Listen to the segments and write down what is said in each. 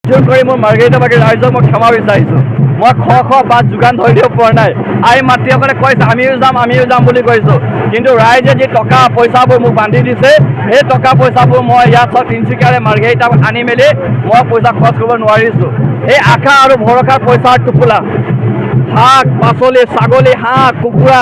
জোৰ কৰি মোৰ মাৰ্ঘেৰিটা বাকী ৰাইজক মই ক্ষমা বিচাৰিছোঁ। মই বাট যোগান ধৰি দিব পৰা নাই। আই মাতৃসকলে কৈছে আমিও যাম বুলি কৈছোঁ, কিন্তু ৰাইজে যি টকা পইচাবোৰ মোক বান্ধি দিছে, সেই টকা পইচাবোৰ মই ইয়াত তিনিচুকীয়াৰে মাৰ্ঘেৰিটাত আনি মেলি মই পইচা খৰচ কৰিব নোৱাৰিছোঁ। এই আশা আৰু ভৰসাৰ পইচাৰ টোপোলা শাক পাচলি ছাগলী হাঁহ কুকুৰা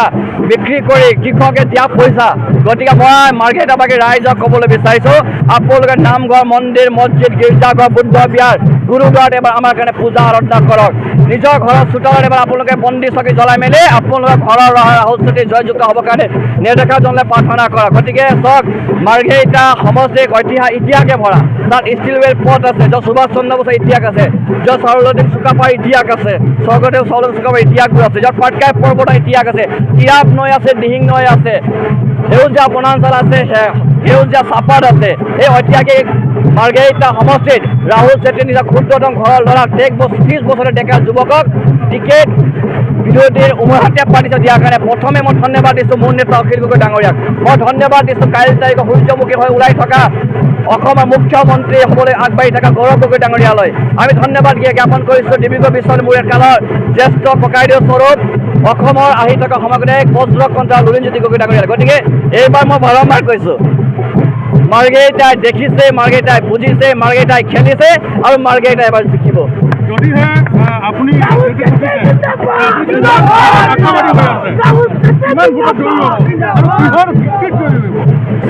বিক্ৰী কৰি কৃষকে দিয়া পইচা। গতিকে মই মাৰ্ঘেৰিটা বাকী ৰাইজক ক'বলৈ বিচাৰিছোঁ, আপোনালোকে নামঘৰ মন্দিৰ মছজিদ গীৰ্জাঘৰ বুদ্ধ বিহাৰ গুৰুদ্বাৰত এবাৰ আমাৰ কাৰণে পূজা আৰাধনা কৰক। নিজৰ ঘৰৰ চোতালত এবাৰ আপোনালোকে বন্দি চাকি জ্বলাই মেলি আপোনালোকৰ ঘৰৰ ৰাহুল সতী জয়যুক্ত হ'বৰ কাৰণে নেদেখা জনলৈ প্ৰাৰ্থনা কৰক। গতিকে চাওক, মাৰ্ঘেৰিটা সমষ্টিৰ ইতিহাসে ভৰা। তাত ষ্টিল ৱেল পথ আছে, য'ত সুভাষ চন্দ্ৰ বসুৰ ইতিহাস আছে, য'ত চাৰুলদিন চুকাফাৰ ইতিহাস আছে, স্বৰ্গদেউ চাৰুলদিন চুকাফাৰ ইতিহাসবোৰ আছে, য'ত পাটকাই পৰ্বতৰ ইতিহাস আছে, তিৰাপ নৈ আছে, দিহিং নৈ আছে, সেউজীয়া বনাঞ্চল আছে, সেউজীয়া চাহপাত আছে। এই ঐতিহাসিক মাৰ্ঘেৰিটা সমষ্টিত ৰাহুল চেত্ৰীয়ে নিজৰ ক্ষুদ্ৰতম ঘৰৰ ল'ৰাক 30 বছৰৰ ডেকা যুৱকক টিকেট বিৰোধীৰ উমৈহতীয়া পাতিছে দিয়াৰ কাৰণে প্ৰথমে মই ধন্যবাদ দিছোঁ মোৰ নেতা অখিল গগৈ ডাঙৰীয়াক। মই ধন্যবাদ দিছোঁ কাইলৈ তাৰিখে সূৰ্যমুখী হৈ ওলাই থকা অসমৰ মুখ্যমন্ত্ৰী হ'বলৈ আগবাঢ়ি থকা গৌৰৱ গগৈ ডাঙৰীয়ালৈ আমি ধন্যবাদ জ্ঞাপন কৰিছোঁ। ডিব্ৰুগড় বিশ্বনাথ কালৰ জ্যেষ্ঠ ককাইদেউ স্বৰূপ অসমৰ আহি থকা সমাগতিক বজ্ৰকণ্ঠা লুৰিণজ্যোতি গগৈ ডাঙৰীয়ালৈ। গতিকে এইবাৰ মই বাৰম্বাৰ কৈছোঁ, মাৰ্ঘেৰিটাই দেখিছে, মাৰ্ঘেৰিটাই বুজিছে, মাৰ্ঘেৰিটাই খেলিছে আৰু মাৰ্ঘেৰিটাই এবাৰ জিকিব। যদিহে আপুনি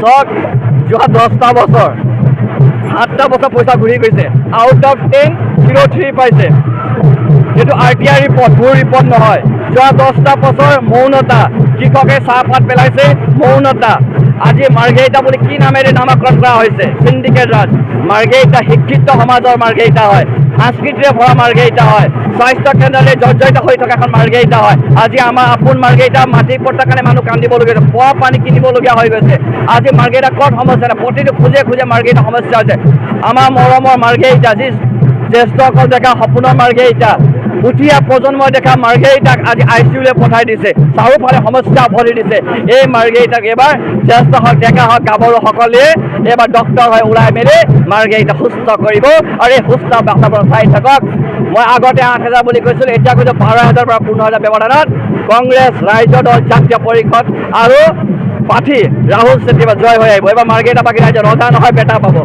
চাওক, যোৱা 10টা বছৰ 7টা বছৰ পইচা ঘূৰি গৈছে। আউট অফ 10 03 পাইছে। এইটো RTI ৰিপৰ্ট, মোৰ ৰিপৰ্ট নহয়। যোৱা 10টা বছৰ মৌনতা, কৃষকে চাহপাত পেলাইছে, মৌনতা। আজি মাৰ্ঘেৰিটা বুলি কি নামেৰে নামাকৰণ কৰা হৈছে? চিণ্ডিকেট ৰাজ। মাৰ্ঘেৰিটা শিক্ষিত সমাজৰ মাৰ্ঘেৰিটা হয়, সংস্কৃতিৰে ভৰা মাৰ্ঘেৰিটা হয়, স্বাস্থ্য কেন্দ্ৰলৈ জৰ্জৰিত হৈ থকা এখন মাৰ্ঘেৰিটা হয়। আজি আমাৰ আপোন মাৰ্ঘেৰিটা মাটি পট্টাৰ কাৰণে মানুহ কান্দিবলগীয়া হৈছে, খোৱা পানী কিনিবলগীয়া হৈ গৈছে। আজি মাৰ্ঘেৰিটা ক'ত সমস্যা নাই, প্ৰতিটো খোজে মাৰ্ঘেৰিটা সমস্যা হৈছে। আমাৰ মৰমৰ মাৰ্ঘেৰিটা, যি জ্যেষ্ঠসকল দেখা সপোনৰ মাৰ্ঘেৰিটা, উঠীয়া প্ৰজন্মই দেখা মাৰ্ঘেৰিটাক আজি ICU লৈ পঠাই দিছে, চাৰিওফালে সমস্যা ভৰি দিছে। এই মাৰ্ঘেৰিটাক এইবাৰ জ্যেষ্ঠ হওক ডেকা হওক গাভৰুসকলে এইবাৰ ডক্তৰ হৈ ওলাই মেলি মাৰ্ঘেৰিটা সুস্থ কৰিব আৰু এই সুস্থ বাতাবৰণ চাই থাকক। মই আগতে 8,000 বুলি কৈছিলোঁ, এতিয়া কৈছোঁ 12,000 পৰা 15,000 ব্যৱধানত কংগ্ৰেছ ৰাজ্য দল জাতীয় পৰিষদ আৰু প্ৰাৰ্থী ৰাহুল চেত্ৰী জয় হৈ আহিব। এইবাৰ মাৰ্ঘেৰিটা বাকী ৰাইজে ৰজা নহয় বেটা পাব।